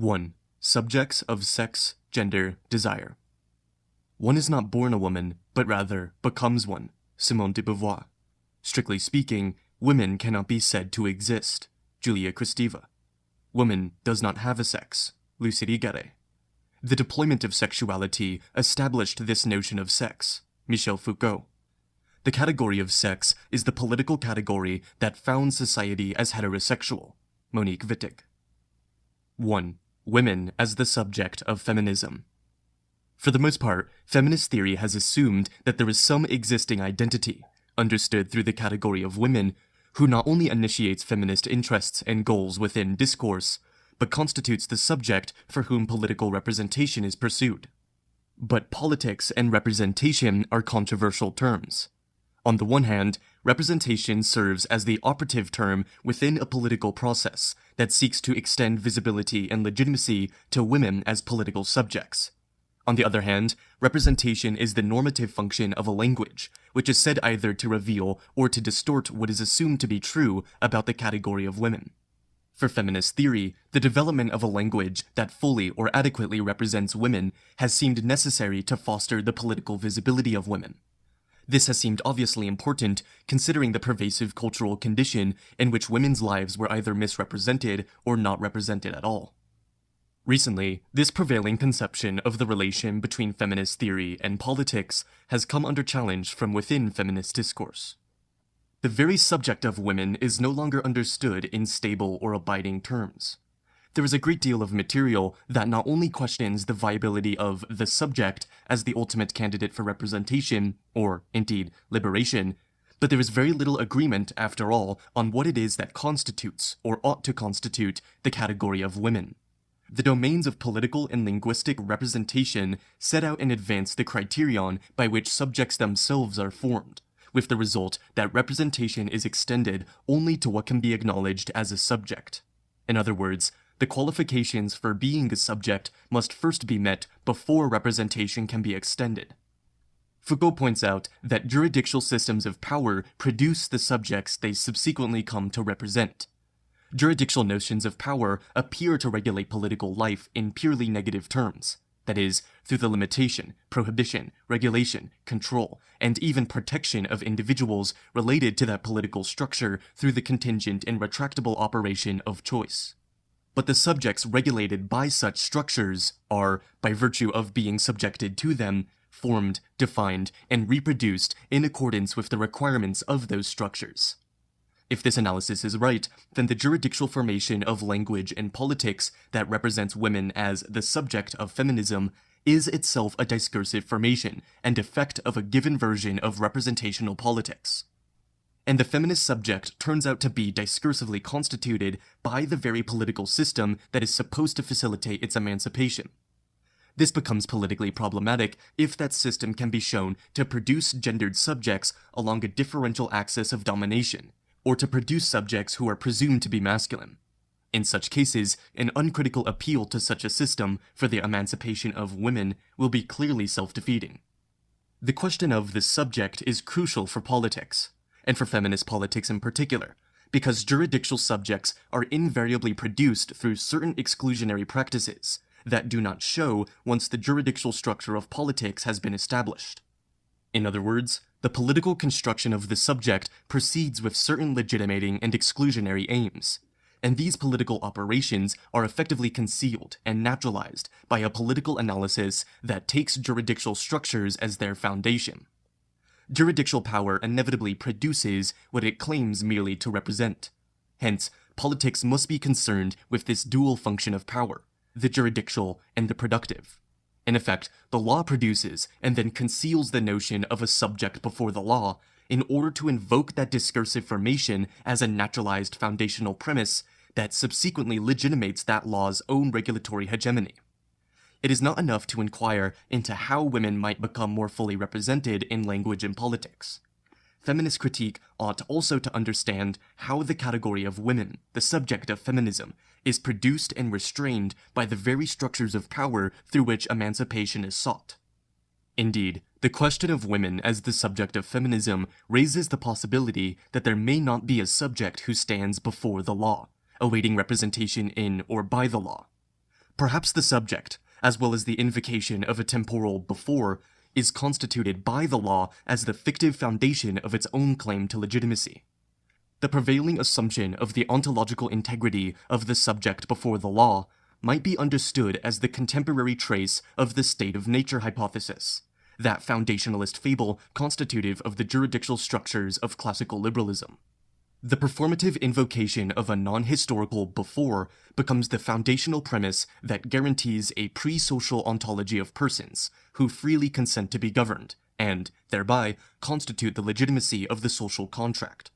1. Subjects of sex, gender, desire. One is not born a woman, but rather becomes one. Simone de Beauvoir. Strictly speaking, women cannot be said to exist. Julia Kristeva. Woman does not have a sex. Lucy Rigare. The deployment of sexuality established this notion of sex. Michel Foucault. The category of sex is the political category that found society as heterosexual. Monique Wittig. 1. Women as the subject of feminism. For the most part, feminist theory has assumed that there is some existing identity, understood through the category of women, who not only initiates feminist interests and goals within discourse, but constitutes the subject for whom political representation is pursued. But politics and representation are controversial terms. On the one hand, representation serves as the operative term within a political process that seeks to extend visibility and legitimacy to women as political subjects. On the other hand, representation is the normative function of a language, which is said either to reveal or to distort what is assumed to be true about the category of women. For feminist theory, the development of a language that fully or adequately represents women has seemed necessary to foster the political visibility of women. This has seemed obviously important considering the pervasive cultural condition in which women's lives were either misrepresented or not represented at all. Recently, this prevailing conception of the relation between feminist theory and politics has come under challenge from within feminist discourse. The very subject of women is no longer understood in stable or abiding terms. There is a great deal of material that not only questions the viability of the subject as the ultimate candidate for representation, or, indeed, liberation, but there is very little agreement, after all, on what it is that constitutes, or ought to constitute, the category of women. The domains of political and linguistic representation set out in advance the criterion by which subjects themselves are formed, with the result that representation is extended only to what can be acknowledged as a subject. In other words, the qualifications for being a subject must first be met before representation can be extended. Foucault points out that jurisdictional systems of power produce the subjects they subsequently come to represent. Jurisdictional notions of power appear to regulate political life in purely negative terms, that is, through the limitation, prohibition, regulation, control, and even protection of individuals related to that political structure through the contingent and retractable operation of choice. But the subjects regulated by such structures are, by virtue of being subjected to them, formed, defined, and reproduced in accordance with the requirements of those structures. If this analysis is right, then the jurisdictional formation of language and politics that represents women as the subject of feminism is itself a discursive formation and effect of a given version of representational politics. And the feminist subject turns out to be discursively constituted by the very political system that is supposed to facilitate its emancipation. This becomes politically problematic if that system can be shown to produce gendered subjects along a differential axis of domination, or to produce subjects who are presumed to be masculine. In such cases, an uncritical appeal to such a system for the emancipation of women will be clearly self-defeating. The question of the subject is crucial for politics, and for feminist politics in particular, because jurisdictional subjects are invariably produced through certain exclusionary practices that do not show once the jurisdictional structure of politics has been established. In other words, the political construction of the subject proceeds with certain legitimating and exclusionary aims, and these political operations are effectively concealed and naturalized by a political analysis that takes jurisdictional structures as their foundation. Jurisdictional power inevitably produces what it claims merely to represent. Hence, politics must be concerned with this dual function of power, the jurisdictional and the productive. In effect, the law produces and then conceals the notion of a subject before the law in order to invoke that discursive formation as a naturalized foundational premise that subsequently legitimates that law's own regulatory hegemony. It is not enough to inquire into how women might become more fully represented in language and politics. Feminist critique ought also to understand how the category of women, the subject of feminism, is produced and restrained by the very structures of power through which emancipation is sought. Indeed, the question of women as the subject of feminism raises the possibility that there may not be a subject who stands before the law, awaiting representation in or by the law. Perhaps the subject, as well as the invocation of a temporal before, is constituted by the law as the fictive foundation of its own claim to legitimacy. The prevailing assumption of the ontological integrity of the subject before the law might be understood as the contemporary trace of the state of nature hypothesis, that foundationalist fable constitutive of the jurisdictional structures of classical liberalism. The performative invocation of a non-historical before becomes the foundational premise that guarantees a pre-social ontology of persons who freely consent to be governed, and, thereby, constitute the legitimacy of the social contract.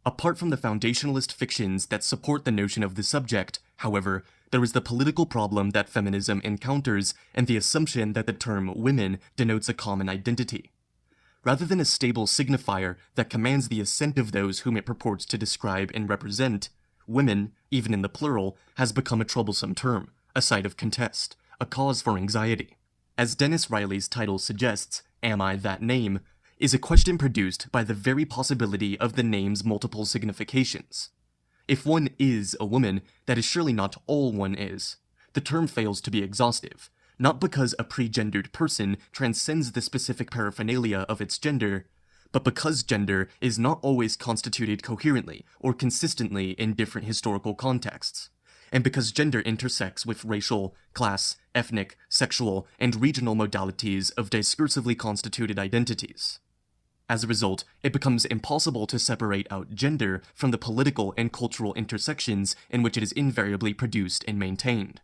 Apart from the foundationalist fictions that support the notion of the subject, however, there is the political problem that feminism encounters and the assumption that the term women denotes a common identity. Rather than a stable signifier that commands the assent of those whom it purports to describe and represent, women, even in the plural, has become a troublesome term, a site of contest, a cause for anxiety. As Dennis Riley's title suggests, Am I That Name?, is a question produced by the very possibility of the name's multiple significations. If one is a woman, that is surely not all one is. The term fails to be exhaustive, not because a pre-gendered person transcends the specific paraphernalia of its gender, but because gender is not always constituted coherently or consistently in different historical contexts, and because gender intersects with racial, class, ethnic, sexual, and regional modalities of discursively constituted identities. As a result, it becomes impossible to separate out gender from the political and cultural intersections in which it is invariably produced and maintained.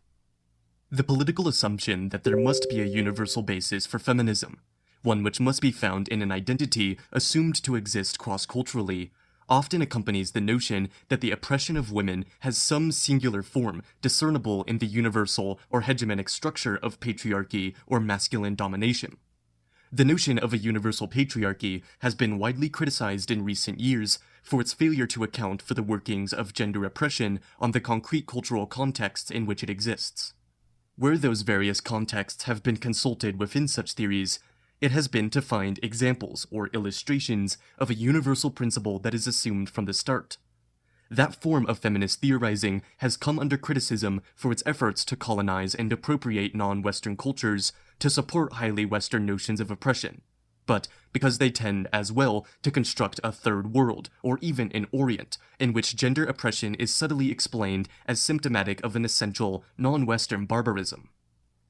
The political assumption that there must be a universal basis for feminism, one which must be found in an identity assumed to exist cross-culturally, often accompanies the notion that the oppression of women has some singular form discernible in the universal or hegemonic structure of patriarchy or masculine domination. The notion of a universal patriarchy has been widely criticized in recent years for its failure to account for the workings of gender oppression on the concrete cultural contexts in which it exists. Where those various contexts have been consulted within such theories, it has been to find examples or illustrations of a universal principle that is assumed from the start. That form of feminist theorizing has come under criticism for its efforts to colonize and appropriate non-Western cultures to support highly Western notions of oppression, but because they tend as well to construct a third world, or even an Orient, in which gender oppression is subtly explained as symptomatic of an essential non-Western barbarism.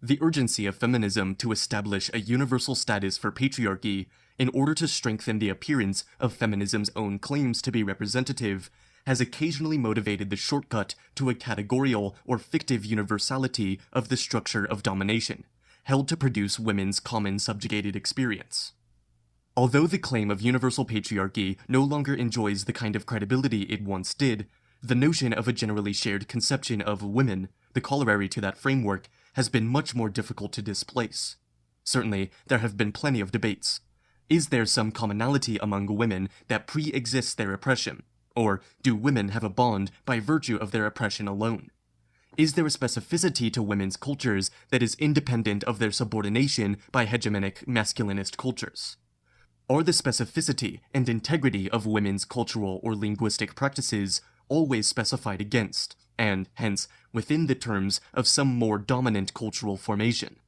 The urgency of feminism to establish a universal status for patriarchy in order to strengthen the appearance of feminism's own claims to be representative has occasionally motivated the shortcut to a categorical or fictive universality of the structure of domination, held to produce women's common subjugated experience. Although the claim of universal patriarchy no longer enjoys the kind of credibility it once did, the notion of a generally shared conception of women, the corollary to that framework, has been much more difficult to displace. Certainly, there have been plenty of debates. Is there some commonality among women that pre-exists their oppression? Or do women have a bond by virtue of their oppression alone? Is there a specificity to women's cultures that is independent of their subordination by hegemonic masculinist cultures? Are the specificity and integrity of women's cultural or linguistic practices always specified against, and, hence, within the terms of some more dominant cultural formation?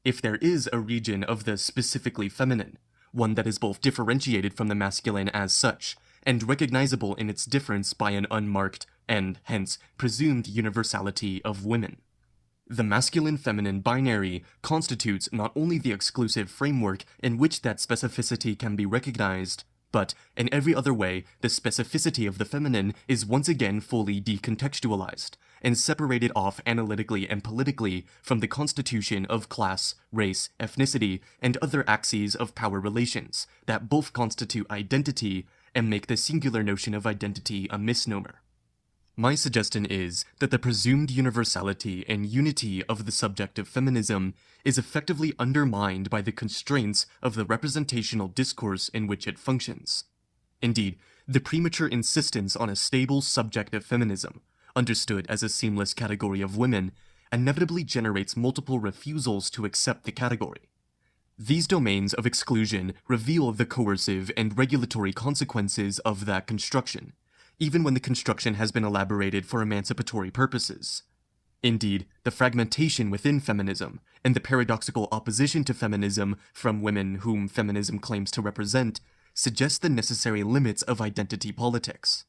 If there is a region of the specifically feminine, one that is both differentiated from the masculine as such, and recognizable in its difference by an unmarked, and, hence, presumed universality of women. The masculine-feminine binary constitutes not only the exclusive framework in which that specificity can be recognized, but, in every other way, the specificity of the feminine is once again fully decontextualized, and separated off analytically and politically from the constitution of class, race, ethnicity, and other axes of power relations that both constitute identity and make the singular notion of identity a misnomer. My suggestion is that the presumed universality and unity of the subject of feminism is effectively undermined by the constraints of the representational discourse in which it functions. Indeed, the premature insistence on a stable subject of feminism, understood as a seamless category of women, inevitably generates multiple refusals to accept the category. These domains of exclusion reveal the coercive and regulatory consequences of that construction, even when the construction has been elaborated for emancipatory purposes. Indeed, the fragmentation within feminism and the paradoxical opposition to feminism from women whom feminism claims to represent suggest the necessary limits of identity politics.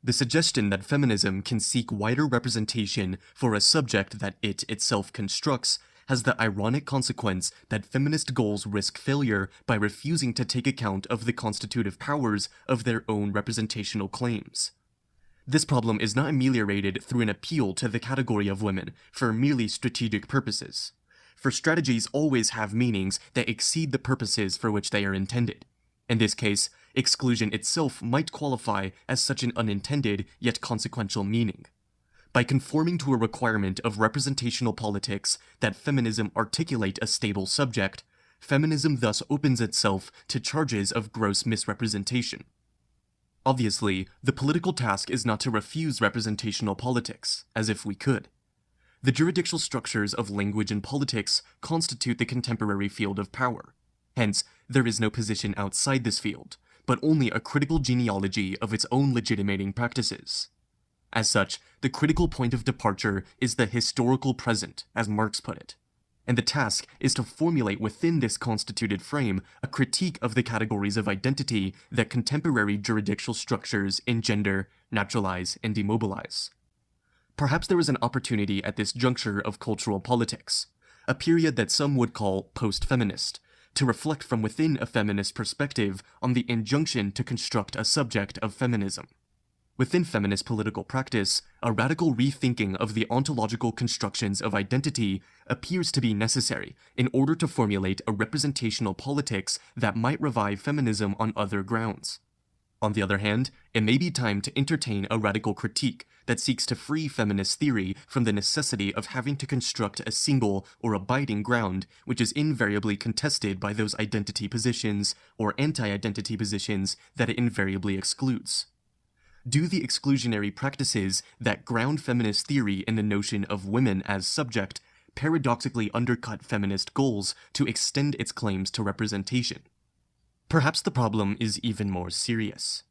The suggestion that feminism can seek wider representation for a subject that it itself constructs has the ironic consequence that feminist goals risk failure by refusing to take account of the constitutive powers of their own representational claims. This problem is not ameliorated through an appeal to the category of women for merely strategic purposes, for strategies always have meanings that exceed the purposes for which they are intended. In this case, exclusion itself might qualify as such an unintended yet consequential meaning. By conforming to a requirement of representational politics that feminism articulate a stable subject, feminism thus opens itself to charges of gross misrepresentation. Obviously, the political task is not to refuse representational politics, as if we could. The jurisdictional structures of language and politics constitute the contemporary field of power. Hence, there is no position outside this field, but only a critical genealogy of its own legitimating practices. As such, the critical point of departure is the historical present, as Marx put it, and the task is to formulate within this constituted frame a critique of the categories of identity that contemporary jurisdictional structures engender, naturalize, and demobilize. Perhaps there is an opportunity at this juncture of cultural politics, a period that some would call post-feminist, to reflect from within a feminist perspective on the injunction to construct a subject of feminism. Within feminist political practice, a radical rethinking of the ontological constructions of identity appears to be necessary in order to formulate a representational politics that might revive feminism on other grounds. On the other hand, it may be time to entertain a radical critique that seeks to free feminist theory from the necessity of having to construct a single or abiding ground which is invariably contested by those identity positions or anti-identity positions that it invariably excludes. Do the exclusionary practices that ground feminist theory in the notion of women as subject paradoxically undercut feminist goals to extend its claims to representation? Perhaps the problem is even more serious.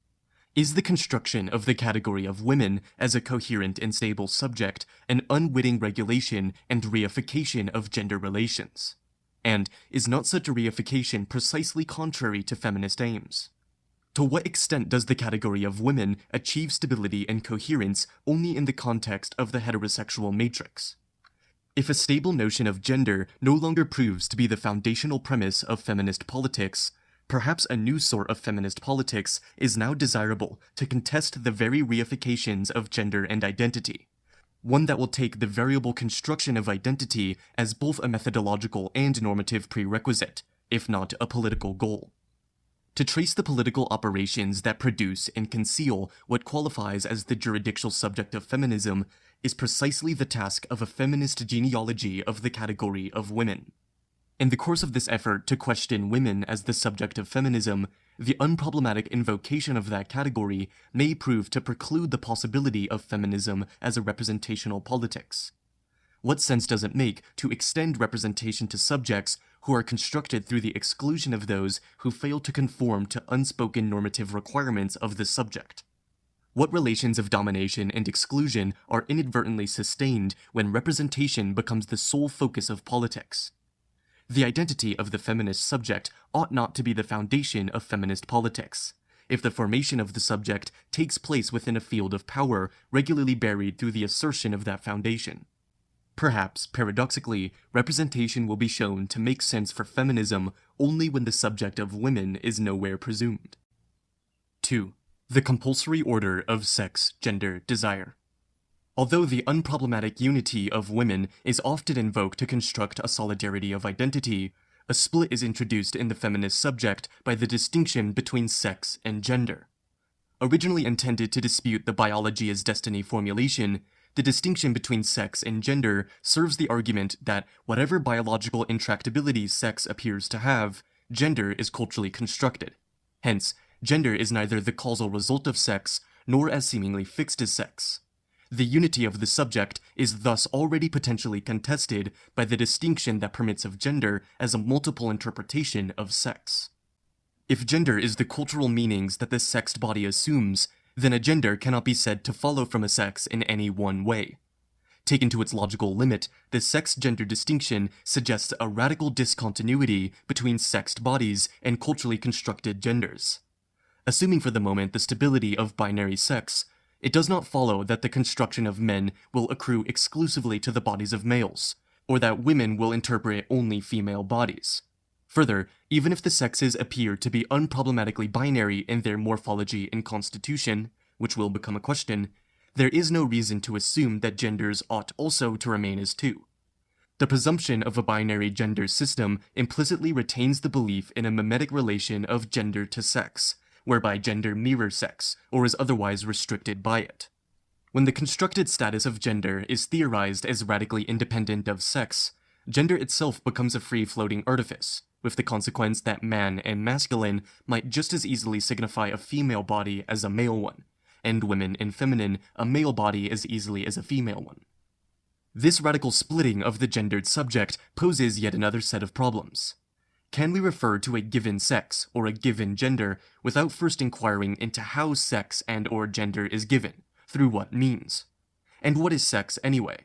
Is the construction of the category of women as a coherent and stable subject an unwitting regulation and reification of gender relations? And is not such a reification precisely contrary to feminist aims? To what extent does the category of women achieve stability and coherence only in the context of the heterosexual matrix? If a stable notion of gender no longer proves to be the foundational premise of feminist politics, perhaps a new sort of feminist politics is now desirable to contest the very reifications of gender and identity, one that will take the variable construction of identity as both a methodological and normative prerequisite, if not a political goal. To trace the political operations that produce and conceal what qualifies as the jurisdictional subject of feminism is precisely the task of a feminist genealogy of the category of women. In the course of this effort to question women as the subject of feminism, the unproblematic invocation of that category may prove to preclude the possibility of feminism as a representational politics. What sense does it make to extend representation to subjects who are constructed through the exclusion of those who fail to conform to unspoken normative requirements of the subject? What relations of domination and exclusion are inadvertently sustained when representation becomes the sole focus of politics? The identity of the feminist subject ought not to be the foundation of feminist politics, if the formation of the subject takes place within a field of power regularly buried through the assertion of that foundation. Perhaps, paradoxically, representation will be shown to make sense for feminism only when the subject of women is nowhere presumed. 2. The compulsory order of sex, gender, desire. Although the unproblematic unity of women is often invoked to construct a solidarity of identity, a split is introduced in the feminist subject by the distinction between sex and gender. Originally intended to dispute the biology as destiny formulation, the distinction between sex and gender serves the argument that whatever biological intractability sex appears to have, gender is culturally constructed. Hence, gender is neither the causal result of sex, nor as seemingly fixed as sex. The unity of the subject is thus already potentially contested by the distinction that permits of gender as a multiple interpretation of sex. If gender is the cultural meanings that the sexed body assumes, then a gender cannot be said to follow from a sex in any one way. Taken to its logical limit, the sex-gender distinction suggests a radical discontinuity between sexed bodies and culturally constructed genders. Assuming for the moment the stability of binary sex, it does not follow that the construction of men will accrue exclusively to the bodies of males, or that women will interpret only female bodies. Further, even if the sexes appear to be unproblematically binary in their morphology and constitution, which will become a question, there is no reason to assume that genders ought also to remain as two. The presumption of a binary gender system implicitly retains the belief in a mimetic relation of gender to sex, whereby gender mirrors sex, or is otherwise restricted by it. When the constructed status of gender is theorized as radically independent of sex, gender itself becomes a free-floating artifice, with the consequence that man and masculine might just as easily signify a female body as a male one, and women and feminine a male body as easily as a female one. This radical splitting of the gendered subject poses yet another set of problems. Can we refer to a given sex or a given gender without first inquiring into how sex and/or gender is given, through what means? And what is sex anyway?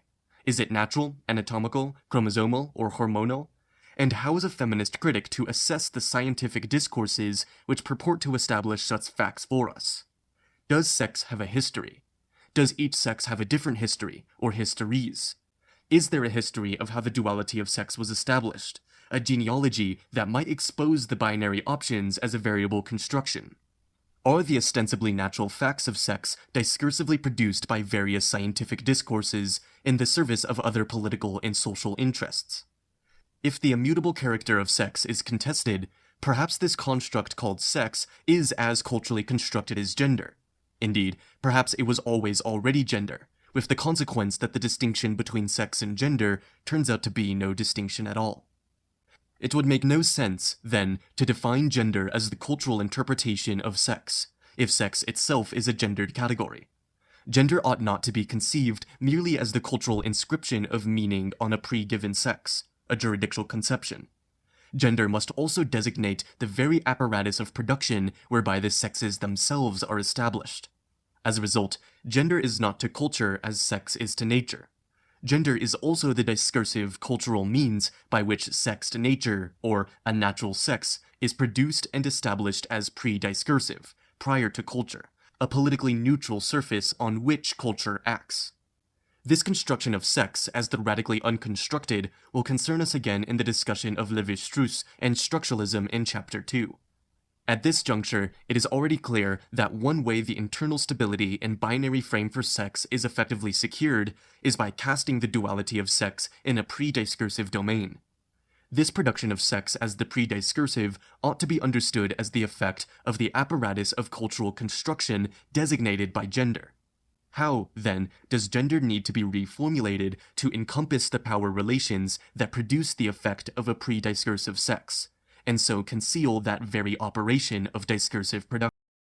Is it natural, anatomical, chromosomal, or hormonal? And how is a feminist critic to assess the scientific discourses which purport to establish such facts for us? Does sex have a history? Does each sex have a different history, or histories? Is there a history of how the duality of sex was established, a genealogy that might expose the binary options as a variable construction? Are the ostensibly natural facts of sex discursively produced by various scientific discourses in the service of other political and social interests? If the immutable character of sex is contested, perhaps this construct called sex is as culturally constructed as gender. Indeed, perhaps it was always already gender, with the consequence that the distinction between sex and gender turns out to be no distinction at all. It would make no sense, then, to define gender as the cultural interpretation of sex, if sex itself is a gendered category. Gender ought not to be conceived merely as the cultural inscription of meaning on a pre-given sex, a jurisdictional conception. Gender must also designate the very apparatus of production whereby the sexes themselves are established. As a result, gender is not to culture as sex is to nature. Gender is also the discursive cultural means by which sexed nature, or a natural sex, is produced and established as pre-discursive, prior to culture, a politically neutral surface on which culture acts. This construction of sex as the radically unconstructed will concern us again in the discussion of Lévi-Strauss and structuralism in Chapter 2. At this juncture, it is already clear that one way the internal stability and binary frame for sex is effectively secured is by casting the duality of sex in a pre-discursive domain. This production of sex as the pre-discursive ought to be understood as the effect of the apparatus of cultural construction designated by gender. How, then, does gender need to be reformulated to encompass the power relations that produce the effect of a pre-discursive sex, and so conceal that very operation of discursive production?